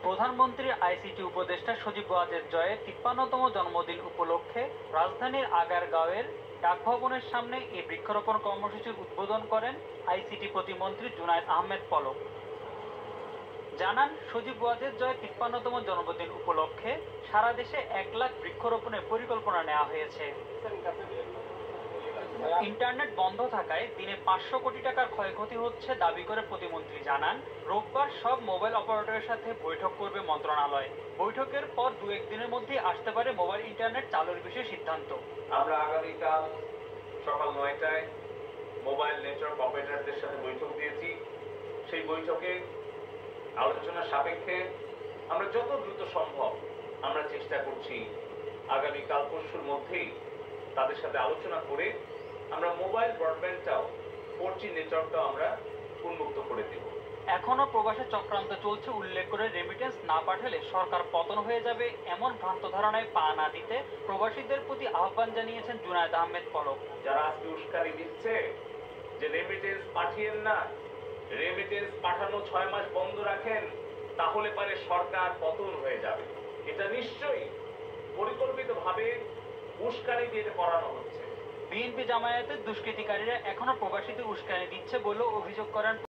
প্রধানমন্ত্রীর আইসিটি উপদেষ্টা সজীব ওয়াজেদ জয়ের ৫৩তম জন্মদিন উপলক্ষে রাজধানীর আগারগাঁওয়ের ডাকভবনের সামনে এই বৃক্ষরোপণ কর্মসূচির উদ্বোধন করেন আইসিটি প্রতিমন্ত্রী জুনায়েদ আহমেদ পলক। জানান, সজীব ওয়াজেদ জয়ের ৫৩তম জন্মদিন উপলক্ষে সারা দেশে ১ লাখ বৃক্ষরোপণের পরিকল্পনা নেওয়া হয়েছে। ইন্টারনেট বন্ধ থাকায় দিনে ৫০০ কোটি টাকার ক্ষয়ক্ষতি হচ্ছে দাবি করে প্রতিমন্ত্রী জানান, রোববার সব মোবাইল অপারেটরের সাথে বৈঠক করবে মন্ত্রণালয়। বৈঠকের পর ২-১ দিনের মধ্যেই আসতে পারে মোবাইল ইন্টারনেট চালুর বিষয়ে সিদ্ধান্ত। আমরা আগামীকাল সকাল ৯টায় মোবাইল নেটওয়ার্ক অপারেটরদের সাথে বৈঠক দিয়েছি। সেই বৈঠকে আলোচনা সাপেক্ষে আমরা যত দ্রুত সম্ভব আমরা চেষ্টা করছি আগামীকাল পরশুর মধ্যেই তাদের সাথে আলোচনা করে আমরা মোবাইল ব্রডব্যান্ডটাও 4G নেটওয়ার্কটাও আমরা উন্মুক্ত করে দেব। এখনো প্রবাসে চক্রান্ত চলছে উল্লেখ করে রেমিটেন্স না পাঠালে সরকার পতন হয়ে যাবে এমন ভ্রান্ত ধারণায় পা না দিতে প্রবাসীদের প্রতি আহ্বান জানিয়েছেন জুনায়েদ আহমেদ পলক। যারা আজকে উস্কানি দিচ্ছে যে রেমিটেন্স পাঠিয়েন না, রেমিটেন্স পাঠানো ৬ মাস বন্ধ রাখেন, তাহলে পারে সরকার পতন হয়ে যাবে, এটা নিশ্চয়ই পরিকল্পিতভাবে উস্কানি দিয়ে করানো হচ্ছে। বিএনপি জামায়াতের দুষ্কৃতিকারীরা এখনো প্রবাসীদের উস্কানি দিচ্ছে বলেও অভিযোগ করেন